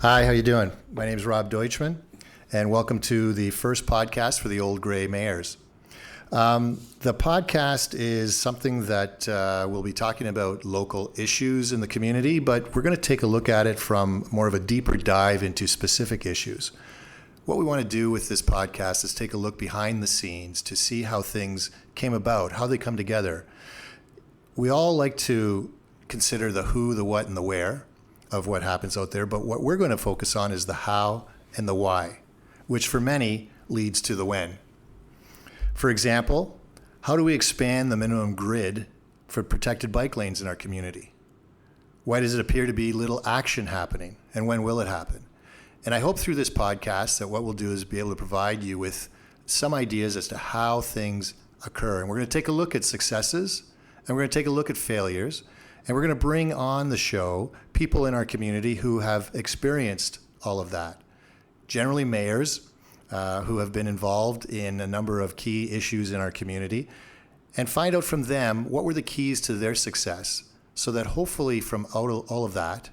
Hi, how you doing? My name is Rob Deutschman, and welcome to the first podcast for the Old Grey Mayors. The podcast is something that we'll be talking about local issues in the community, but we're going to take a look at it from more of a deeper dive into specific issues. What we want to do with this podcast is take a look behind the scenes to see how things came about, how they come together. We all like to consider the who, the what, and the where of what happens out there, but what we're going to focus on is the how and the why, which for many leads to the when. For example, how do we expand the minimum grid for protected bike lanes in our community? Why does it appear to be little action happening, and when will it happen? And I hope through this podcast that what we'll do is be able to provide you with some ideas as to how things occur. And we're going to take a look at successes, and we're going to take a look at failures, and we're going to bring on the show people in our community who have experienced all of that. Generally mayors who have been involved in a number of key issues in our community, and find out from them what were the keys to their success, so that hopefully from all of that,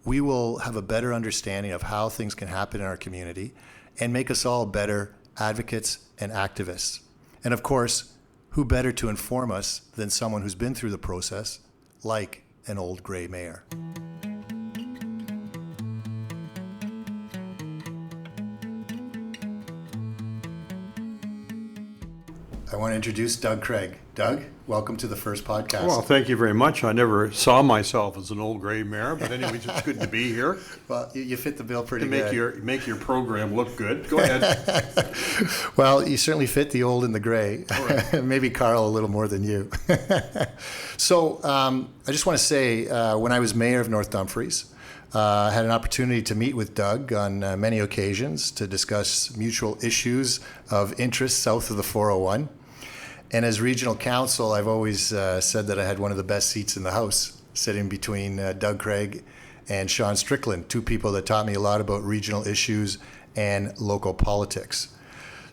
we will have a better understanding of how things can happen in our community and make us all better advocates and activists. And of course, who better to inform us than someone who's been through the process, like an old grey mayor. I want to introduce Doug Craig. Doug, welcome to the first podcast. Well, thank you very much. I never saw myself as an old gray mare, but anyways, it's good to be here. Well, you fit the bill pretty good. Make your program look good. Go ahead. Well, you certainly fit the old and the gray. Right. Maybe Carl a little more than you. So I just want to say, when I was mayor of North Dumfries, I had an opportunity to meet with Doug on many occasions to discuss mutual issues of interest south of the 401. And as regional council, I've always said that I had one of the best seats in the House, sitting between Doug Craig and Sean Strickland, two people that taught me a lot about regional issues and local politics.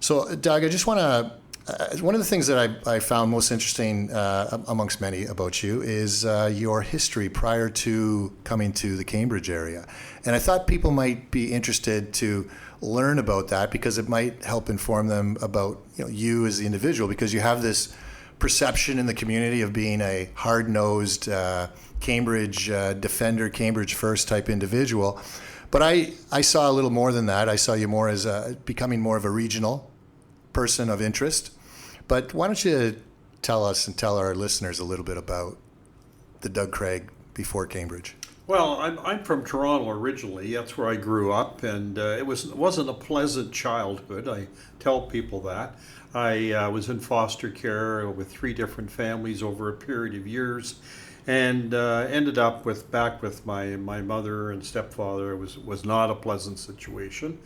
So, Doug, I just want to, one of the things that I found most interesting amongst many about you is your history prior to coming to the Cambridge area. And I thought people might be interested to learn about that because it might help inform them about you as the individual, because you have this perception in the community of being a hard-nosed Cambridge defender, Cambridge first type individual. But I saw a little more than that. I saw you more as becoming more of a regional person of interest. But why don't you tell us and tell our listeners a little bit about the Doug Craig before Cambridge? Well, I'm from Toronto originally. That's where I grew up, and it wasn't a pleasant childhood. I tell people that. I was in foster care with 3 different families over a period of years, and ended up back with my mother and stepfather. It was not a pleasant situation,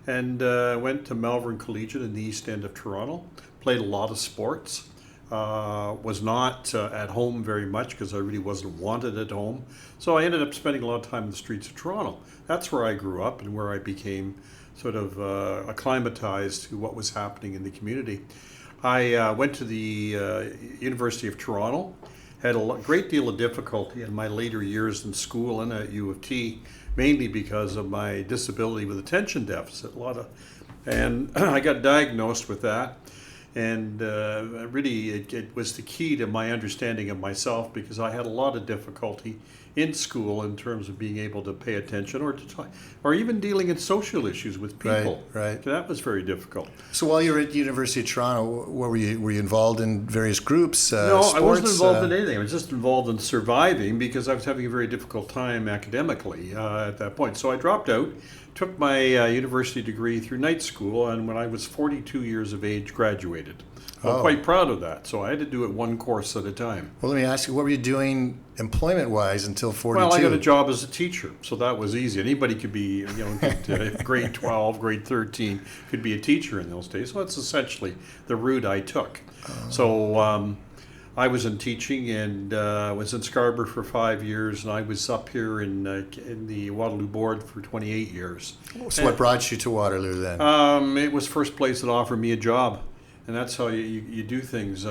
and went to Malvern Collegiate in the East End of Toronto. Played a lot of sports. Was not at home very much because I really wasn't wanted at home. So I ended up spending a lot of time in the streets of Toronto. That's where I grew up and where I became sort of acclimatized to what was happening in the community. I went to the University of Toronto, had a great deal of difficulty in my later years in school and at U of T, mainly because of my disability with attention deficit. And I got diagnosed with that. And really, it was the key to my understanding of myself, because I had a lot of difficulty in school in terms of being able to pay attention or even dealing in social issues with people. Right. That was very difficult. So while you were at the University of Toronto, were you involved in various groups? No, sports? I wasn't involved in anything. I was just involved in surviving because I was having a very difficult time academically at that point. So I dropped out. Took my university degree through night school, and when I was 42 years of age, graduated. I'm quite proud of that. So I had to do it one course at a time. Well, let me ask you, what were you doing employment-wise until 42? Well, I got a job as a teacher, so that was easy. Anybody could be, grade 12, grade 13, could be a teacher in those days. So that's essentially the route I took. So I was in teaching and was in Scarborough for 5 years, and I was up here in the Waterloo Board for 28 years. So what brought you to Waterloo then? It was first place that offered me a job, and that's how you do things.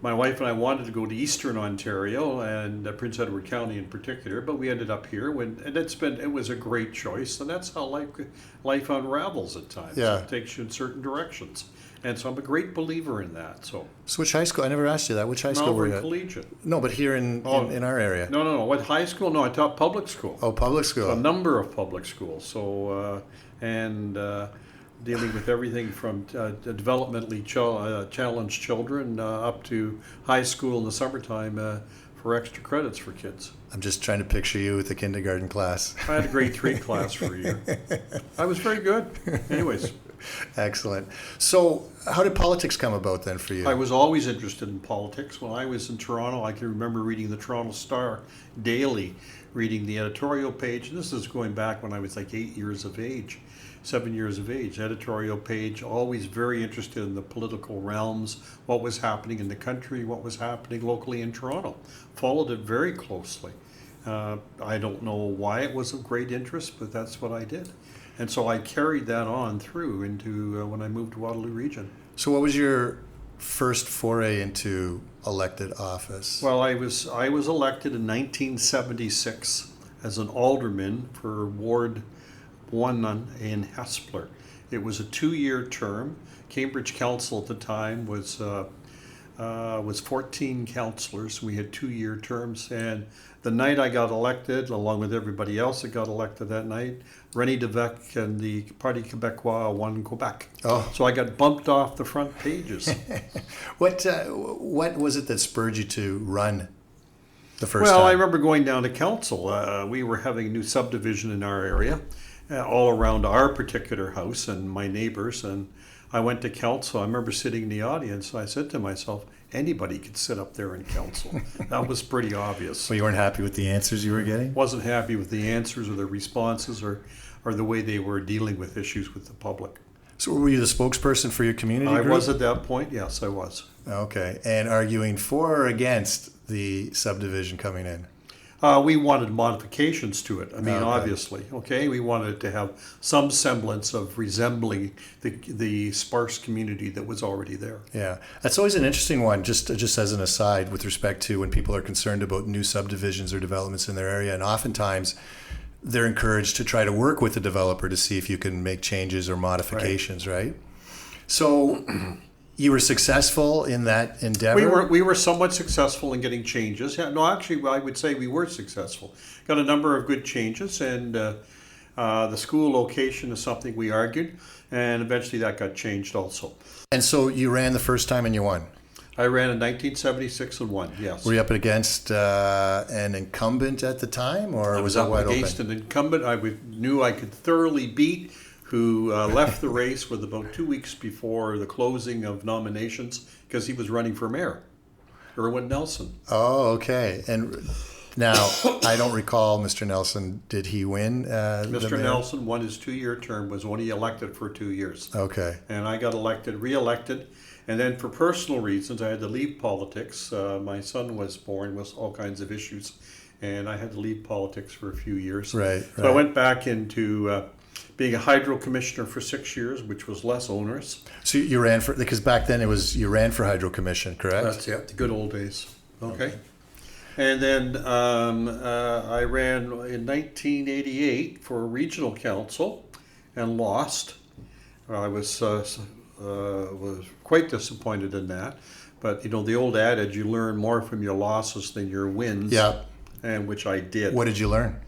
my wife and I wanted to go to Eastern Ontario and Prince Edward County in particular, but we ended up here. And it was a great choice, and that's how life unravels at times. Yeah. It takes you in certain directions, and so I'm a great believer in that. So which high school? I never asked you that. Which high school were you Malvern at? Collegiate. No, but here in our area. No. What high school? No, I taught public school. Oh, public school. A number of public schools. So dealing with everything from developmentally challenged children up to high school in the summertime for extra credits for kids. I'm just trying to picture you with the kindergarten class. I had a grade 3 class for a year. I was very good. Anyways. Excellent. So how did politics come about then for you? I was always interested in politics. When I was in Toronto, I can remember reading the Toronto Star daily, reading the editorial page. And this is going back when I was like 7 years of age. Editorial page, always very interested in the political realms, what was happening in the country, what was happening locally in Toronto. Followed it very closely. I don't know why it was of great interest, but that's what I did. And so I carried that on through into when I moved to Waterloo Region. So what was your first foray into elected office? Well, I was elected in 1976 as an alderman for Ward 1 in Hespeler. It was a 2-year term. Cambridge Council at the time was 14 councillors. We had 2-year terms, and the night I got elected, along with everybody else that got elected that night, René Devec and the Parti Québécois won Quebec. Oh. So I got bumped off the front pages. What was it that spurred you to run the first Well, time? I remember going down to council. We were having a new subdivision in our area, all around our particular house and my neighbors, and I went to council. I remember sitting in the audience. I said to myself, anybody could sit up there in council. That was pretty obvious. Well, you weren't happy with the answers you were getting? Wasn't happy with the answers or the responses or the way they were dealing with issues with the public. So were you the spokesperson for your community I group? was at that point, yes, I was. Okay. And arguing for or against the subdivision coming in? We wanted modifications to it. I mean, Okay. obviously, okay? We wanted it to have some semblance of resembling the sparse community that was already there. Yeah. That's always an interesting one, just as an aside, with respect to when people are concerned about new subdivisions or developments in their area. And oftentimes, they're encouraged to try to work with the developer to see if you can make changes or modifications, right? So you were successful in that endeavor? We were somewhat successful in getting changes. Yeah, no, actually, I would say we were successful. Got a number of good changes, and the school location is something we argued, and eventually that got changed also. And so you ran the first time and you won? I ran in 1976 and won, yes. Were you up against an incumbent at the time, or I was was that up wide against open? an incumbent knew I could thoroughly beat, who left the race with about 2 weeks before the closing of nominations because he was running for mayor, Erwin Nelson. Oh, okay. And now, I don't recall Mr. Nelson. Did he win? Mr. Nelson won his 2-year term, was only elected for 2 years. Okay. And I got re-elected. And then for personal reasons, I had to leave politics. My son was born with all kinds of issues, and I had to leave politics for a few years. Right. So I went back into being a hydro commissioner for 6 years, which was less onerous. So you ran for, because back then you ran for Hydro Commission, correct? That's the good old days. Okay. And then I ran in 1988 for regional council and lost. I was quite disappointed in that. But, the old adage, you learn more from your losses than your wins. Yeah. And which I did. What did you learn?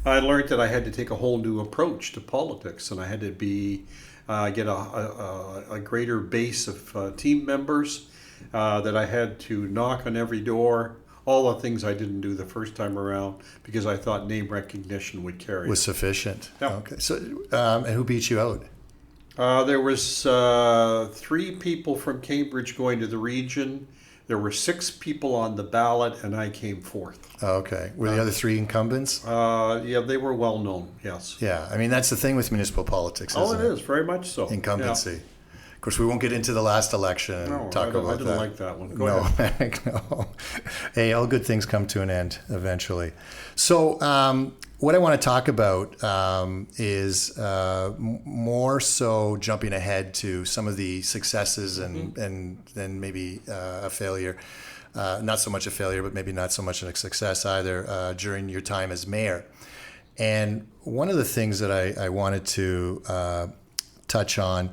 I learned that I had to take a whole new approach to politics, and I had to get a greater base of team members, that I had to knock on every door, all the things I didn't do the first time around because I thought name recognition would carry. Was sufficient. Yep. Okay. So, and who beat you out? There was 3 people from Cambridge going to the region. There were 6 people on the ballot, and I came 4th. Okay. Were the other 3 incumbents? Yeah, they were well known, yes. Yeah. I mean, that's the thing with municipal politics, isn't Oh, it is, very much so. Incumbency. Yeah. Of course, we won't get into the last election and talk about that. I didn't like that one. Go ahead. No. Hey, all good things come to an end eventually. So what I want to talk about is more so jumping ahead to some of the successes and then maybe a failure. Not so much a failure, but maybe not so much a success either during your time as mayor. And one of the things that I wanted to touch on,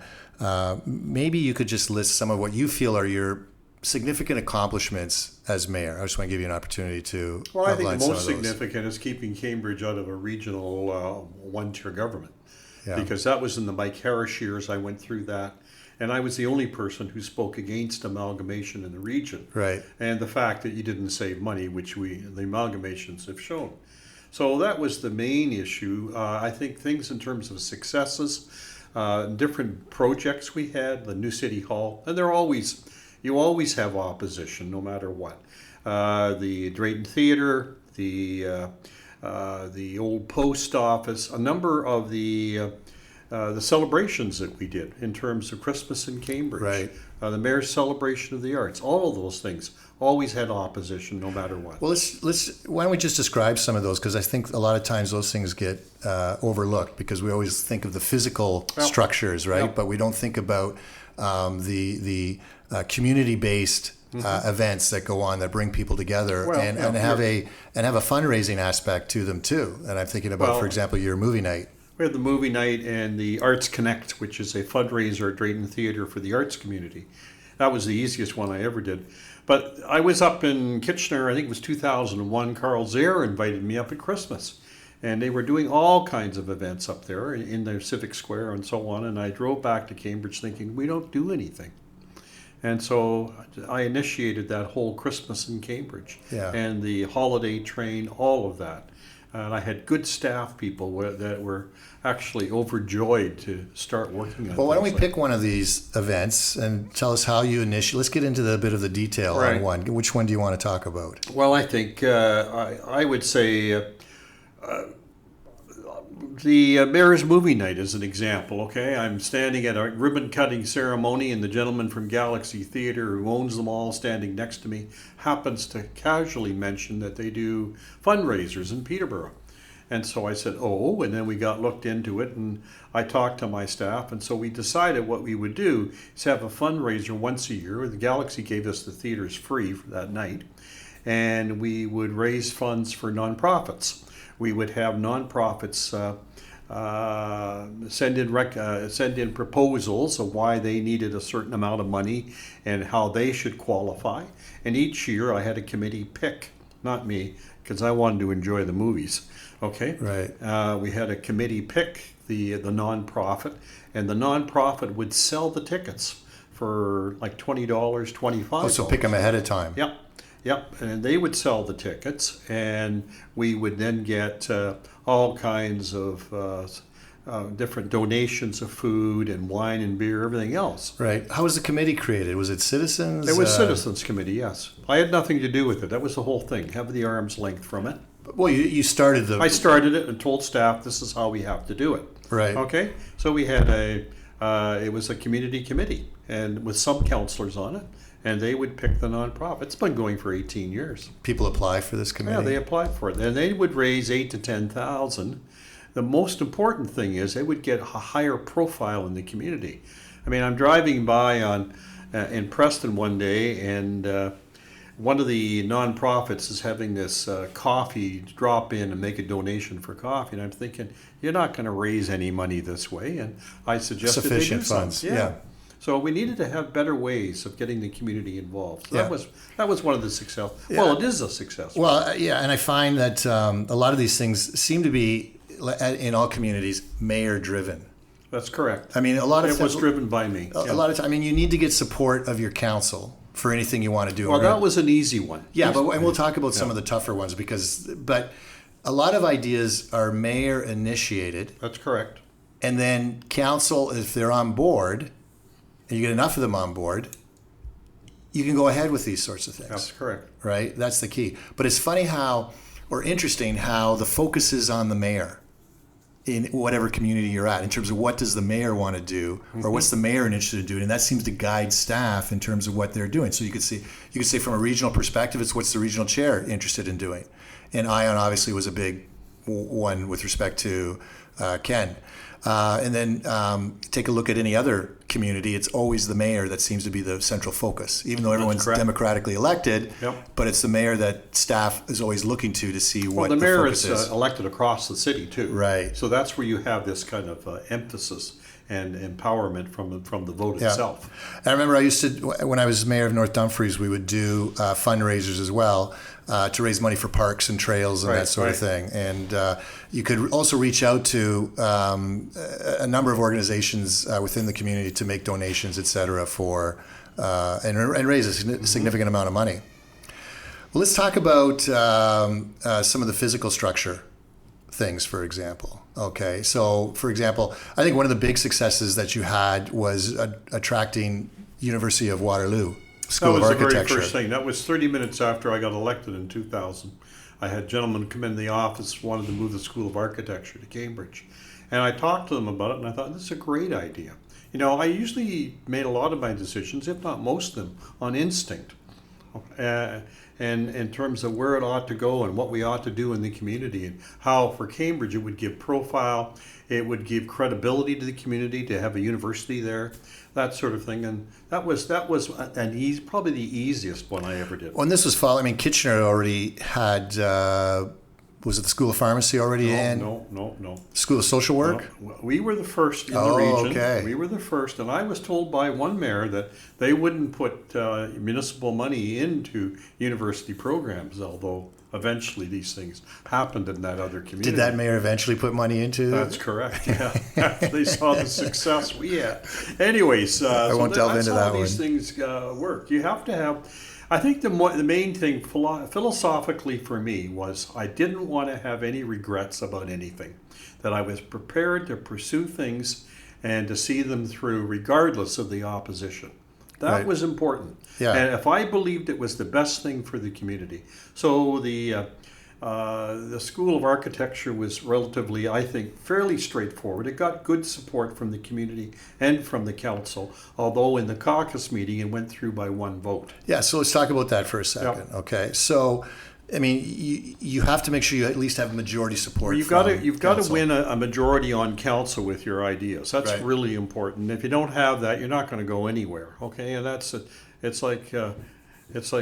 maybe you could just list some of what you feel are your significant accomplishments as mayor. I just want to give you an opportunity to Well, I think outline the some most of those. significant is keeping Cambridge out of a regional one-tier government. Yeah. Because that was in the Mike Harris years. I went through that. And I was the only person who spoke against amalgamation in the region. Right. And the fact that you didn't save money, which the amalgamations have shown. So that was the main issue. I think things in terms of successes, different projects we had, the new city hall, and you always have opposition no matter what. The Drayton Theatre, the old post office, a number of the celebrations that we did in terms of Christmas in Cambridge, Right. The mayor's celebration of the arts, all of those things always had opposition no matter what. Well, let's why don't we just describe some of those, because I think a lot of times those things get overlooked because we always think of the physical structures, right? Yep. But we don't think about the community-based events that go on that bring people together Well, and yeah, have a fundraising aspect to them too. And I'm thinking about, Well, for example, your movie night. We had the movie night and the Arts Connect, which is a fundraiser at Drayton Theatre for the arts community. That was the easiest one I ever did. But I was up in Kitchener, I think it was 2001. Carl Zare invited me up at Christmas. And they were doing all kinds of events up there in their civic square and so on. And I drove back to Cambridge thinking, we don't do anything. And so I initiated that whole Christmas in Cambridge. Yeah. And the holiday train, all of that. And I had good staff people that were actually overjoyed to start working on. Well, why don't we things like pick one of these events and tell us how you initially? Let's get into a bit of the detail Right. on one. Which one do you want to talk about? Well, I think I would say the Mayor's Movie Night is an example, okay? I'm standing at a ribbon-cutting ceremony, and the gentleman from Galaxy Theatre, who owns them all, standing next to me, happens to casually mention that they do fundraisers in Peterborough. And so I said, oh, and then we got looked into it, and I talked to my staff, and so we decided what we would do is have a fundraiser once a year. The Galaxy gave us the theaters free for that night, and we would raise funds for nonprofits. We would have nonprofits send in proposals of why they needed a certain amount of money and how they should qualify. And each year I had a committee pick, not me, because I wanted to enjoy the movies. Okay. Right. We had a committee pick the nonprofit, and the nonprofit would sell the tickets for like $20, $25. Oh, so pick them ahead of time. Yep, and they would sell the tickets, and we would then get all kinds of different donations of food and wine and beer, everything else. Right. How was the committee created? Was it citizens? It was Citizens Committee, yes. I had nothing to do with it. That was the whole thing, have the arm's length from it. Well, you started the. I started it and told staff this is how we have to do it. Right. Okay, so we had it was a community committee, and with some counselors on it. And they would pick the nonprofit. It's been going for 18 years. People apply for this committee. Yeah, they applied for it. And they would raise $8,000 to $10,000. The most important thing is they would get a higher profile in the community. I mean, I'm driving by in Preston one day, and one of the nonprofits is having this coffee drop in and make a donation for coffee. And I'm thinking, you're not going to raise any money this way. And I suggested Sufficient they do funds. something. Yeah. So we needed to have better ways of getting the community involved. So Yeah. that was one of the success. Yeah. Well, it is a success. Well, yeah, and I find that a lot of these things seem to be in all communities mayor-driven. That's correct. I mean, a lot of It was driven by me. A Yeah. lot of time. I mean, you need to get support of your council for anything you want to do. Well, Or- that was an easy one. Yeah, and we'll talk about some of the tougher ones but a lot of ideas are mayor initiated, That's correct. and then council, if they're on board, and you get enough of them on board, you can go ahead with these sorts of things. That's correct. Right? That's the key. But it's funny interesting how the focus is on the mayor in whatever community you're at in terms of what does the mayor want to do or what's the mayor interested in doing, and that seems to guide staff in terms of what they're doing. So you could say from a regional perspective, it's what's the regional chair interested in doing, and Ion obviously was a big one with respect to Ken. And then take a look at any other community. It's always the mayor that seems to be the central focus, even though everyone's democratically elected. Yep. But it's the mayor that staff is always looking to see what the mayor focus is. Elected across the city too. Right. So that's where you have this kind of emphasis and empowerment from the vote itself. And I remember I used to, when I was mayor of North Dumfries, we would do fundraisers as well to raise money for parks and trails and that sort of thing. And you could also reach out to a number of organizations within the community to make donations, et cetera, for and raise a significant amount of money. Well, let's talk about some of the physical structure things, for example. Okay, so for example, I think one of the big successes that you had was attracting University of Waterloo School of Architecture. That was the very first thing. That was 30 minutes after I got elected in 2000. I had gentlemen come into the office, wanted to move the School of Architecture to Cambridge. And I talked to them about it, and I thought, this is a great idea. You know, I usually made a lot of my decisions, if not most of them, on instinct. And in terms of where it ought to go and what we ought to do in the community, and how for Cambridge it would give profile, it would give credibility to the community to have a university there, that sort of thing. And that was probably the easiest one I ever did. Well, and this was following. I mean, Kitchener already had. Was it the School of Pharmacy already in? No. School of Social Work? No. We were the first in the region. Okay. We were the first, and I was told by one mayor that they wouldn't put municipal money into university programs, although eventually these things happened in that other community. Did that mayor eventually put money into? That's correct, yeah. They saw the success we had. Anyways, I won't delve into that one. That's how these things work. You have to have... I think the main thing philosophically for me was I didn't want to have any regrets about anything, that I was prepared to pursue things and to see them through regardless of the opposition. That was important. Yeah. And if I believed it was the best thing for the community. So the School of Architecture was relatively, I think, fairly straightforward. It got good support from the community and from the council, although in the caucus meeting it went through by one vote. Yeah, so let's talk about that for a second. Yep. Okay, so I mean, you have to make sure you at least have majority support. You've got to win a majority on council with your ideas. That's really important. If you don't have that, you're not going to go anywhere. Okay, and it's like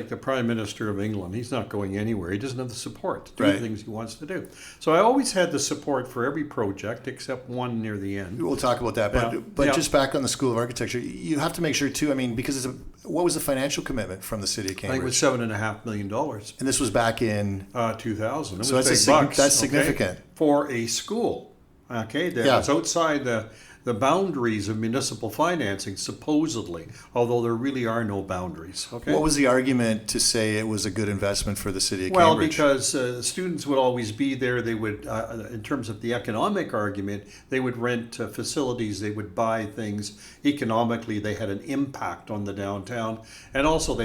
the Prime Minister of England. He's not going anywhere. He doesn't have the support to do the things he wants to do. So I always had the support for every project except one near the end. We'll talk about that. But just back on the School of Architecture, you have to make sure too, I mean, because what was the financial commitment from the city of Cambridge? I think it was $7.5 million. And this was back in? 2000. So that's significant. For a school, that's outside the boundaries of municipal financing, supposedly, although there really are no boundaries. Okay. What was the argument to say it was a good investment for the city of Cambridge? Well, because students would always be there. They would, in terms of the economic argument, they would rent facilities, they would buy things. Economically, they had an impact on the downtown, and also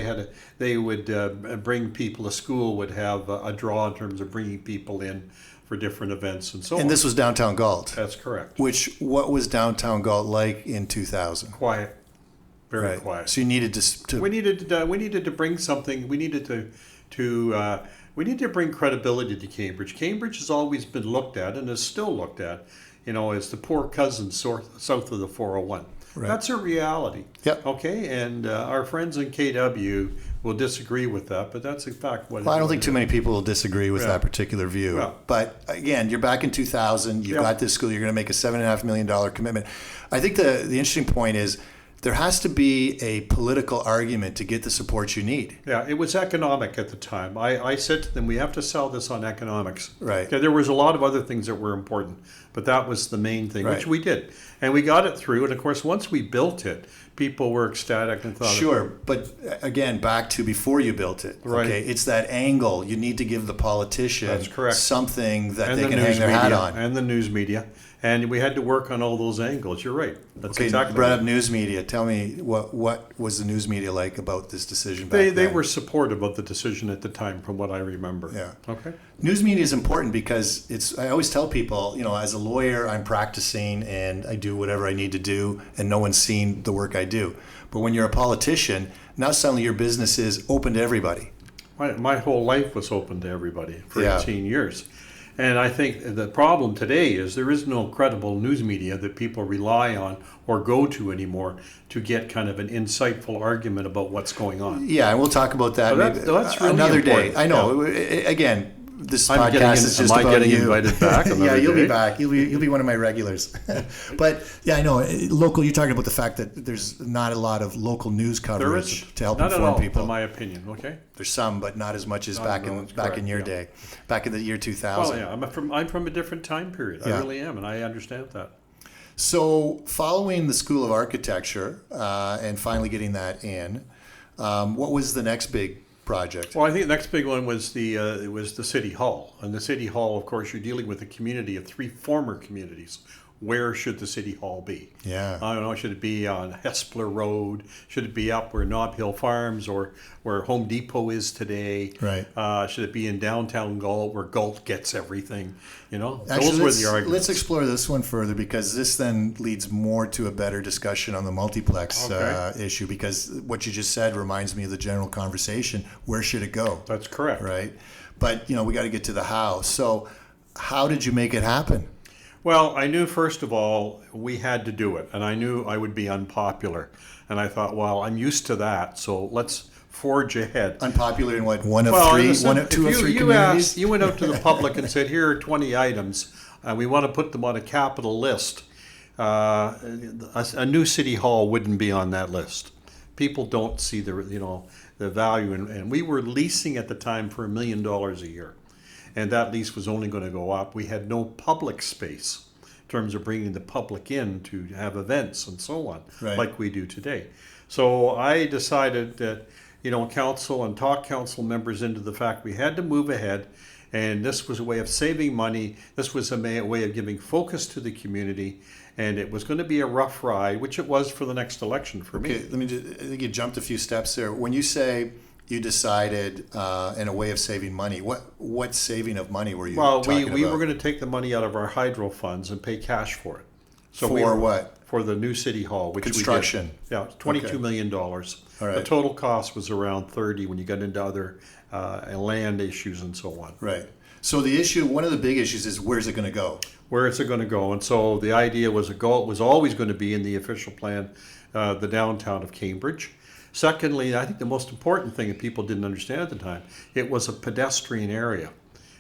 they would bring people. A school would have a draw in terms of bringing people in for different events and so on. And this was downtown Galt. That's correct. What was downtown Galt like in 2000? Quiet, very quiet. So you needed to. We needed to bring something. We needed to bring credibility to Cambridge. Cambridge has always been looked at and is still looked at, as the poor cousin south of the 401. Right. That's a reality. Yep. Okay, and our friends in KW will disagree with that, but that's in fact what. Well, I don't think too many people will disagree with that particular view. Yeah. But again, you're back in 2000. You've got this school. You're going to make a $7.5 million commitment. I think the interesting point is there has to be a political argument to get the support you need. Yeah, it was economic at the time. I said to them, we have to sell this on economics. Right. Okay, there was a lot of other things that were important, but that was the main thing, which we did. And we got it through. And of course, once we built it, people were ecstatic and thought. Sure, but again, back to before you built it. Right. Okay, it's that angle. You need to give the politician something that and they can hang their hat on. And the news media. And we had to work on all those angles. You're right. That's exactly. You brought up news media. Tell me, what was the news media like about this decision back then? They were supportive of the decision at the time, from what I remember. Yeah. Okay. News media is important because I always tell people, as a lawyer, I'm practicing and I do whatever I need to do, and no one's seen the work I do. But when you're a politician, now suddenly your business is open to everybody. My whole life was open to everybody for 18 years. And I think the problem today is there is no credible news media that people rely on or go to anymore to get kind of an insightful argument about what's going on. Yeah, and we'll talk about that So maybe that's really another important. day. I know. Again, this I'm podcast is just am I about getting you. invited back? Yeah, another you'll day? be back. You'll be one of my regulars. But yeah, I know. Local. You're talking about the fact that there's not a lot of local news There coverage is to help not at inform all, people. in my opinion. Okay. There's some, but not as much as No, that's back in correct, your yeah. day, back in the year 2000. Well, yeah, I'm from a different time period. Yeah. I really am, and I understand that. So, following the School of Architecture and finally getting that in, what was the next big project? Well, I think the next big one was the city hall, and the city hall, of course, you're dealing with a community of 3 former communities. Where should the city hall be? Yeah. I don't know. Should it be on Hespler Road? Should it be up where Nob Hill Farms or where Home Depot is today? Right. Should it be in downtown Galt where Galt gets everything? You know, Actually, those were the arguments. let's explore this one further because this then leads more to a better discussion on the multiplex Okay. issue because what you just said reminds me of the general conversation. Where should it go? That's correct. Right. But, we got to get to the how. So how did you make it happen? Well, I knew first of all we had to do it, and I knew I would be unpopular, and I thought, well, I'm used to that, so let's forge ahead. Unpopular in what? One of Well, three? in the sense, One of two or if three you communities? asked, you went out to the public and said, here are 20 items, we want to put them on a capital list. A new city hall wouldn't be on that list. People don't see the value, and we were leasing at the time for $1 million a year. And that lease was only going to go up. We had no public space in terms of bringing the public in to have events and so on, Right. like we do today. So I decided that, council and talk council members into the fact we had to move ahead. And this was a way of saving money. This was a way of giving focus to the community. And it was going to be a rough ride, which it was for the next election for me. Okay, I think you jumped a few steps there. When you say you decided in a way of saving money, what saving of money were you Well, talking we about? were going to take the money out of our hydro funds and pay cash for it. So For what? For the new city hall, which Construction. we did. Yeah, $22 Okay. million. All right. The total cost was around 30 when you got into other land issues and so on. Right. So the issue, one of the big issues is where's it going to go? Where is it going to go? And so the idea was was always going to be in the official plan, the downtown of Cambridge. Secondly, I think the most important thing that people didn't understand at the time, it was a pedestrian area.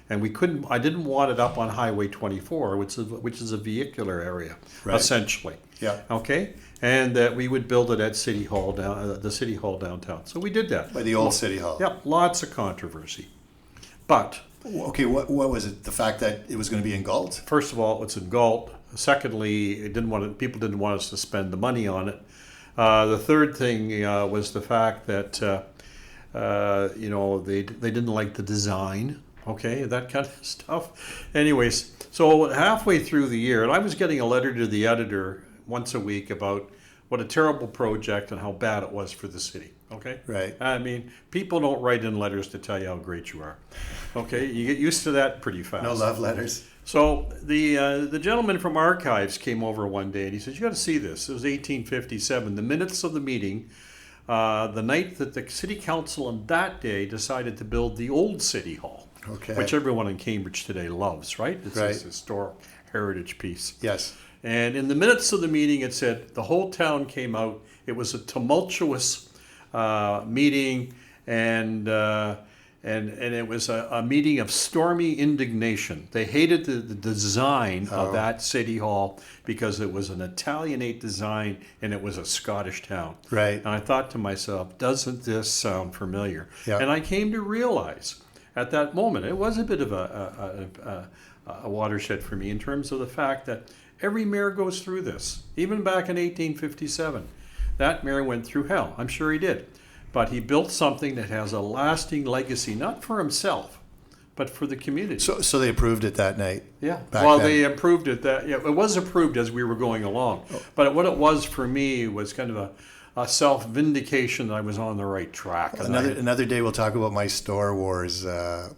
And I didn't want it up on Highway 24, which is a vehicular area, Right. essentially. Yeah. Okay? And that we would build it at City Hall, the City Hall downtown. So we did that. By the old city hall. Yep, lots of controversy. But Okay, what was it? The fact that it was going to be in Galt? first of all, it's in Galt. Secondly, people didn't want us to spend the money on it. The third thing was the fact that they didn't like the design. Okay, that kind of stuff. Anyways, so halfway through the year, and I was getting a letter to the editor once a week about what a terrible project and how bad it was for the city. Okay? Right. I mean, people don't write in letters to tell you how great you are. Okay? You get used to that pretty fast. No love letters. So the gentleman from Archives came over one day and he said, you got to see this. It was 1857, the minutes of the meeting, the night that the city council on that day decided to build the old city hall, Okay. which everyone in Cambridge today loves, right? It's Right. this historic heritage piece. Yes. And in the minutes of the meeting, it said the whole town came out. It was a tumultuous meeting, and it was a meeting of stormy indignation. They hated the design of that city hall because it was an Italianate design and it was a Scottish town. Right. And I thought to myself, doesn't this sound familiar? Yeah. And I came to realize at that moment, it was a bit of a watershed for me in terms of the fact that every mayor goes through this. Even back in 1857, that mayor went through hell. I'm sure he did. But he built something that has a lasting legacy, not for himself, but for the community. So they approved it that night. Yeah. back Well, then. they approved it. It was approved as we were going along. But what it was for me was kind of a self-vindication that I was on the right track. And Another day we'll talk about my Star Wars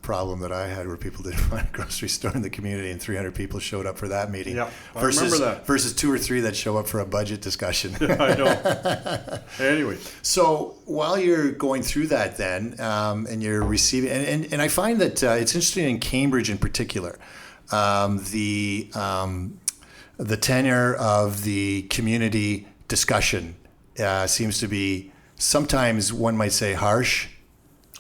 problem that I had where people didn't find a grocery store in the community and 300 people showed up for that meeting. Yeah, I remember that. Versus 2 or 3 that show up for a budget discussion. I know. Anyway. So while you're going through that then and you're receiving, and I find that it's interesting in Cambridge in particular, the tenor of the community discussion seems to be sometimes, one might say, harsh.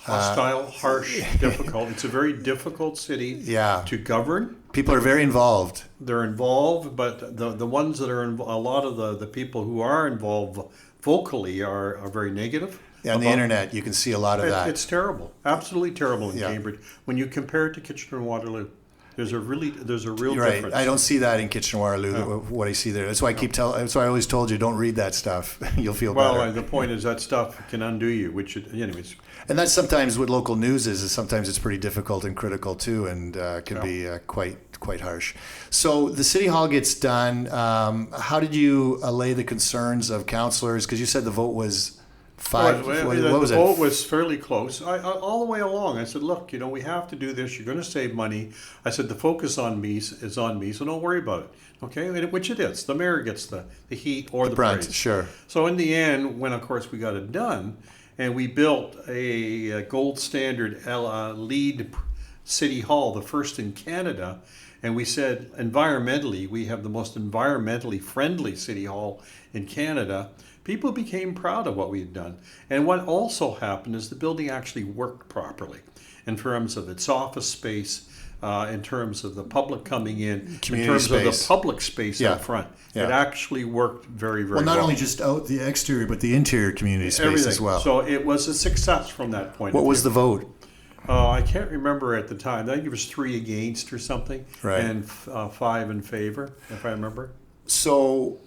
Hostile, harsh, difficult. It's a very difficult city to govern. People are very involved. They're involved, but the ones that are involved, a lot of the people who are involved vocally are very negative. Yeah, on the internet, you can see a lot of that. It's terrible, absolutely terrible in Cambridge. When you compare it to Kitchener and Waterloo, there's a real difference. Right. I don't see that in Kitchener Waterloo. What I see there. That's why That's why I always told you, don't read that stuff. You'll feel better. Well, the point is that stuff can undo you, anyways. And that's sometimes what local news is sometimes it's pretty difficult and critical too, and can be quite harsh. So the city hall gets done. How did you allay the concerns of councillors? Because you said the vote was. The vote was fairly close. All the way along, I said, look, we have to do this. You're going to save money. I said, the focus is on me, so don't worry about it. Okay, which it is. The mayor gets the heat or the brunt, praise. Sure. So in the end, when, of course, we got it done, and we built a gold standard LEED city hall, the first in Canada, and we said, environmentally, we have the most environmentally friendly city hall in Canada. People became proud of what we had done. And what also happened is the building actually worked properly in terms of its office space, in terms of the public coming in terms of the public space out front. Yeah. It actually worked very, very well. Well, not only just out the exterior, but the interior community space as well. So it was a success from that point. What was the vote? I can't remember at the time. I think it was 3 against or something, right, and 5 in favor, if I remember. So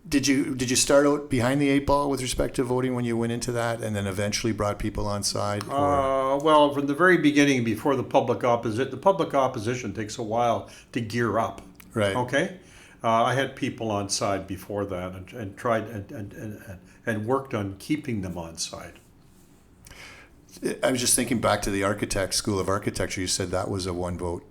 did you start out behind the 8 ball with respect to voting when you went into that, and then eventually brought people on side? Well, from the very beginning, before the public opposition takes a while to gear up. Right. Okay. I had people on side before that, and tried and worked on keeping them on side. I was just thinking back to the School of Architecture. You said that was a 1 vote.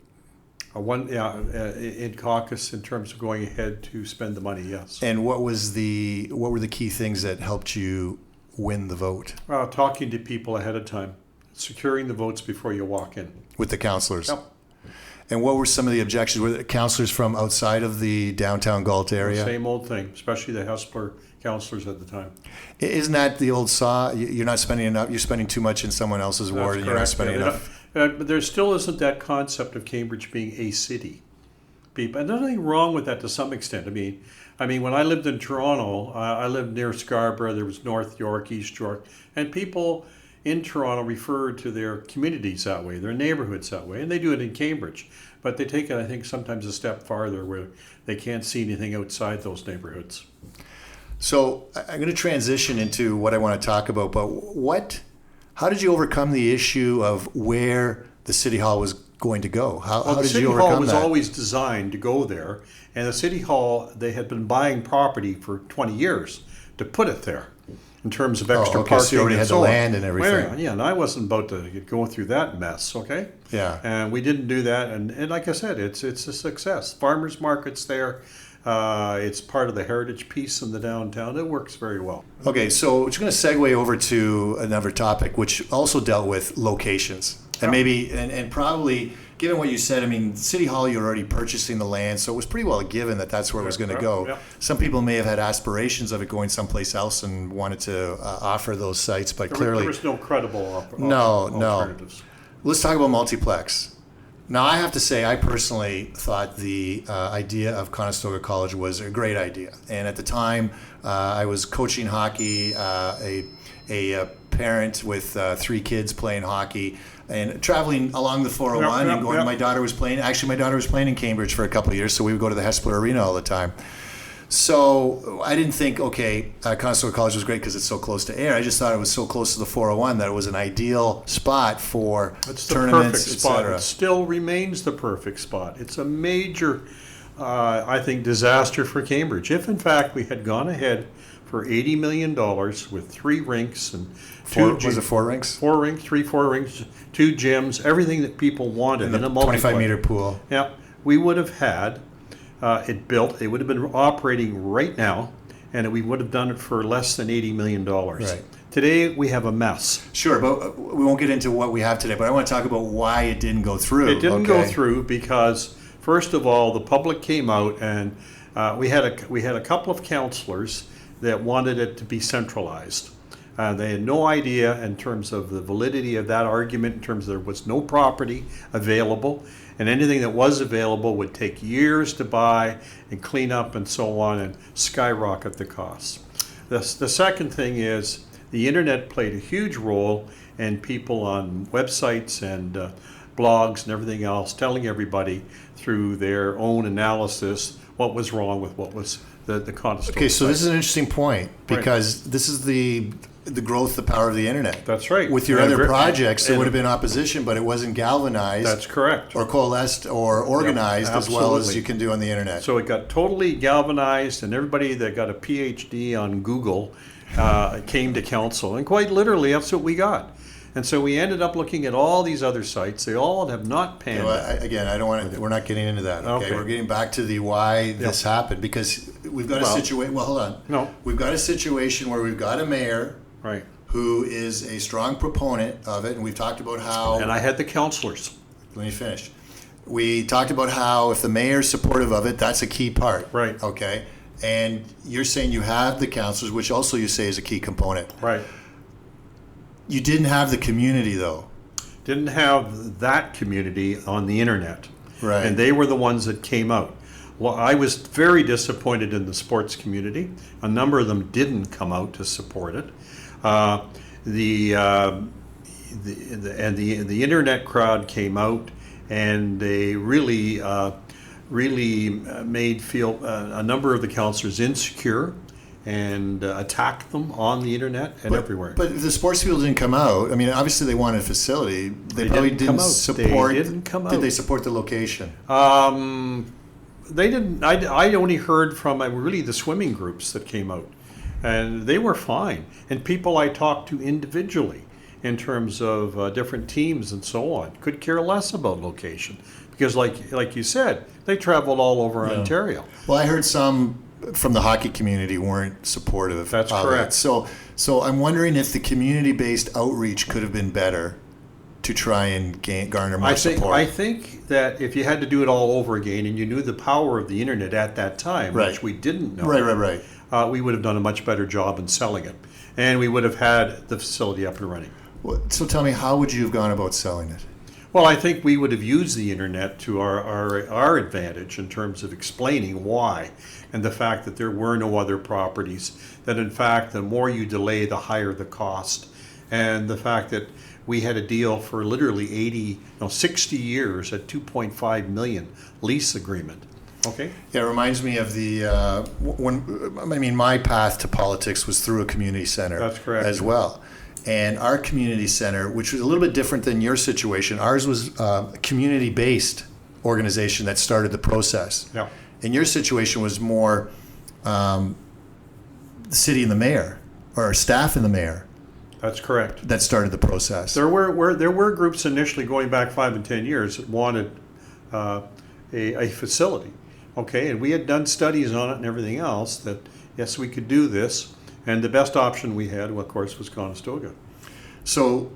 In caucus in terms of going ahead to spend the money, yes. And what were the key things that helped you win the vote? Talking to people ahead of time, securing the votes before you walk in. With the councillors? Yep. And what were some of the objections? Were the councillors from outside of the downtown Galt area? Same old thing, especially the Hespeler councillors at the time. Isn't that the old saw? You're not spending enough. You're spending too much in someone else's ward, and you're not spending enough. But there still isn't that concept of Cambridge being a city. And there's nothing wrong with that to some extent. I mean, when I lived in Toronto, I lived near Scarborough. There was North York, East York, and people in Toronto referred to their communities that way, their neighborhoods that way, and they do it in Cambridge. But they take it, I think, sometimes a step farther where they can't see anything outside those neighborhoods. So I'm going to transition into what I want to talk about, but how did you overcome the issue of where the City Hall was going to go? How did you overcome that? The City Hall was always designed to go there, and the City Hall, they had been buying property for 20 years to put it there in terms of extra parking. So you already had the land and everything. Well, yeah, and I wasn't about to go through that mess, okay? Yeah. And we didn't do that, and like I said, it's a success. Farmers market's there. It's part of the heritage piece in the downtown. It works very well. Okay, so we're just going to segue over to another topic, which also dealt with locations. And maybe, and probably, given what you said, City Hall, you're already purchasing the land, so it was pretty well given that that's where it was going to go. Yeah. Some people may have had aspirations of it going someplace else and wanted to offer those sites, but clearly... There was no credible alternatives. Let's talk about multiplex. Now, I have to say, I personally thought the idea of Conestoga College was a great idea. And at the time, I was coaching hockey, a parent with 3 kids playing hockey, and traveling along the 401 and going. My daughter was playing. Actually, my daughter was playing in Cambridge for a couple of years, so we would go to the Hespeler Arena all the time. So I didn't think, Conestoga College was great because it's so close to air. I just thought it was so close to the 401 that it was an ideal spot for tournaments, etc. It still remains the perfect spot. It's a major, I think, disaster for Cambridge. If, in fact, we had gone ahead for $80 million with 3 rinks and 2 gyms. Was it 4 rinks? 4 rinks, 4 rinks, 2 gyms, everything that people wanted in a multiplex. 25-meter pool. Yeah. We would have had it built. It would have been operating right now, and we would have done it for less than $80 million. Right. Today, we have a mess. Sure, but we won't get into what we have today, but I want to talk about why it didn't go through. It didn't go through because First of all, the public came out, and we had a couple of councillors that wanted it to be centralized. They had no idea in terms of the validity of that argument, in terms of there was no property available, and anything that was available would take years to buy and clean up and so on, and skyrocket the costs. The second thing is the internet played a huge role in people on websites and blogs and everything else telling everybody through their own analysis what was wrong with what was the Conestoga. Okay, so site. this is an interesting point because this is the growth, the power of the internet. That's right. With your And other ver- projects, there and- would have been opposition, but it wasn't galvanized. That's correct. Or coalesced or organized as well as absolutely. you can do on the internet. So it got totally galvanized, and everybody that got a PhD on Google came to council, and quite literally, that's what we got. And so we ended up looking at all these other sites. They all have not panned You know, out. again, I don't want to. We're not getting into that. Okay, Okay. we're getting back to the why this happened because we've got a situation. Well, hold on. No. We've got a situation where we've got a mayor Right. who is a strong proponent of it, and we've talked about how. And I had the councillors. Let me finish. We talked about how if the mayor's supportive of it, that's a key part. Right. Okay. And you're saying you have the councillors, which also you say is a key component. Right. You didn't have the community though. Didn't have that community on the internet. Right. And they were the ones that came out. Well, I was very disappointed in the sports community. A number of them didn't come out to support it. The internet crowd came out, and they really made feel a number of the councillors insecure and attacked them on the internet and everywhere. But if the sports people didn't come out, I mean, obviously they wanted a facility. They probably didn't come didn't out. support. They didn't come Did out. they support the location? They didn't. I only heard from really the swimming groups that came out, and they were fine. And people I talked to individually, in terms of different teams and so on, could care less about location because, like you said, they traveled all over Ontario. Well, I heard some from the hockey community weren't supportive. That's of correct. it. So I'm wondering if the community-based outreach could have been better to try and garner more support. I think that if you had to do it all over again and you knew the power of the internet at that time, Right. which we didn't know, Right. we would have done a much better job in selling it, and we would have had the facility up and running. Well, so tell me, how would you have gone about selling it? Well, I think we would have used the internet to our advantage in terms of explaining why, and the fact that there were no other properties, that in fact the more you delay, the higher the cost, and the fact that we had a deal for literally 60 years at 2.5 million lease agreement. Okay. Yeah, it reminds me of my path to politics was through a community center. That's correct. As well. And our community center, which was a little bit different than your situation, ours was a community-based organization that started the process. Yeah. And your situation was more the city and the mayor, or staff and the mayor, That's correct. that started the process. There were groups initially going back 5 and 10 years that wanted a facility, okay, and we had done studies on it and everything else that yes, we could do this, and the best option we had, of course, was Conestoga. So,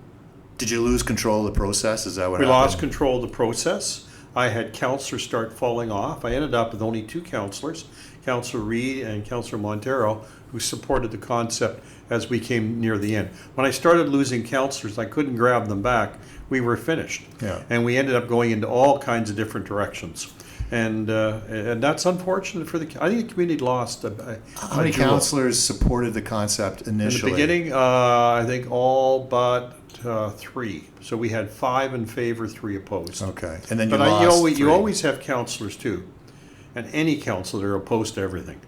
did you lose control of the process? Is that what We happened? lost control of the process. I had councillors start falling off. I ended up with only 2 councillors, Councillor Reid and Councillor Montero, who supported the concept as we came near the end. When I started losing councillors, I couldn't grab them back. We were finished. Yeah. And we ended up going into all kinds of different directions. And that's unfortunate for I think the community lost How many councillors supported the concept in the initially? beginning, I think all but 3. So we had 5 in favor, 3 opposed. Okay, and then you But lost you three. always have councillors too, and any councillor are opposed to everything.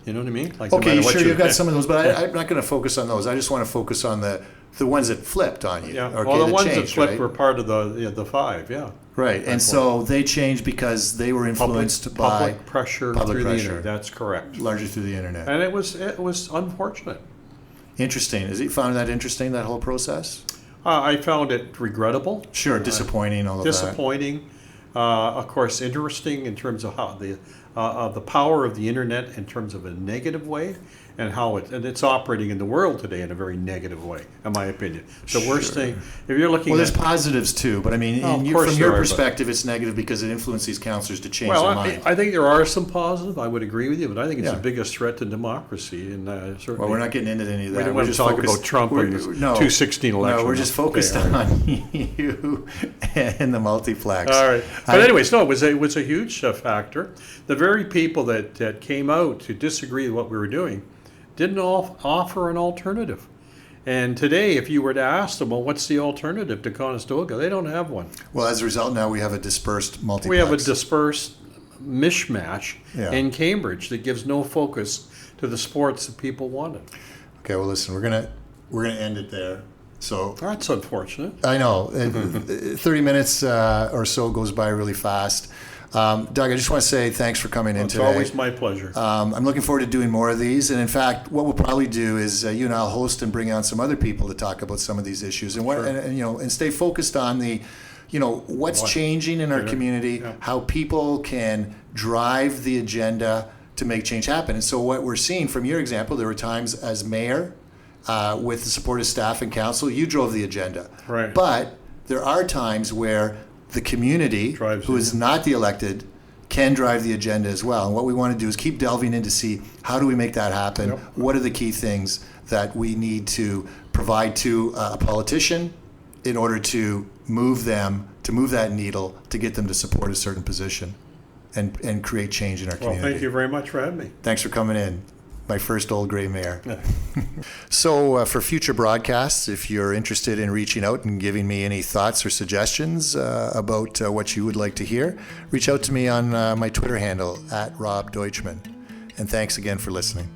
You know what I mean? Like no Okay, matter what sure, you've got some of those, but I'm not going to focus on those. I just want to focus on the ones that flipped on you. Yeah. Okay, Well, the ones that changed, flipped right? were part of the 5. Yeah. Right, and so they changed because they were influenced by Public pressure public through pressure. the internet. That's correct. largely through the internet. And it was unfortunate. Interesting. Has he found that interesting, that whole process? I found it regrettable. Sure, disappointing, all of Disappointing, of course, interesting in terms of how of the power of the internet in terms of a negative way, and how it's operating in the world today in a very negative way, in my opinion. The worst thing, if you're looking Well, at... there's positives too, but I mean, Oh, of course from there your are, but- perspective, it's negative because it influences these councillors to change Well, their mind. I think there are some positive. I would agree with you, but I think it's Yeah. the biggest threat to democracy. And certainly, Well, we're not getting into any of that. we don't We're want to just talk focused- about Trump we're- and his no, 2016 election. No, we're just focused Okay, all right. on you and the multiplex. All right. But anyways, no, it was a huge factor. The very people that came out to disagree with what we were doing didn't offer an alternative. And today, if you were to ask them, well, what's the alternative to Conestoga? They don't have one. Well, as a result, now we have a dispersed multiplex. We have a dispersed mishmash Yeah. in Cambridge that gives no focus to the sports that people wanted. Okay, well, listen, we're gonna end it there. So That's unfortunate. I know 30 minutes or so goes by really fast. Doug, I just want to say thanks for coming in It's today. always my pleasure. I'm looking forward to doing more of these. And in fact, what we'll probably do is you and I'll host and bring on some other people to talk about some of these issues and Sure. and stay focused on the, what's changing in our community, Yeah. how people can drive the agenda to make change happen. And so what we're seeing from your example, there were times as mayor with the support of staff and council, you drove the agenda. Right. But there are times where the community, Drives who the is not the elected, can drive the agenda as well. And what we want to do is keep delving in to see how do we make that happen? Yep. What are the key things that we need to provide to a politician in order to move that needle, to get them to support a certain position and create change in our Well, community. thank you very much for having me. Thanks for coming in. My first Old Grey mayor. So for future broadcasts, if you're interested in reaching out and giving me any thoughts or suggestions about what you would like to hear, reach out to me on my Twitter handle @RobDeutschman. And thanks again for listening.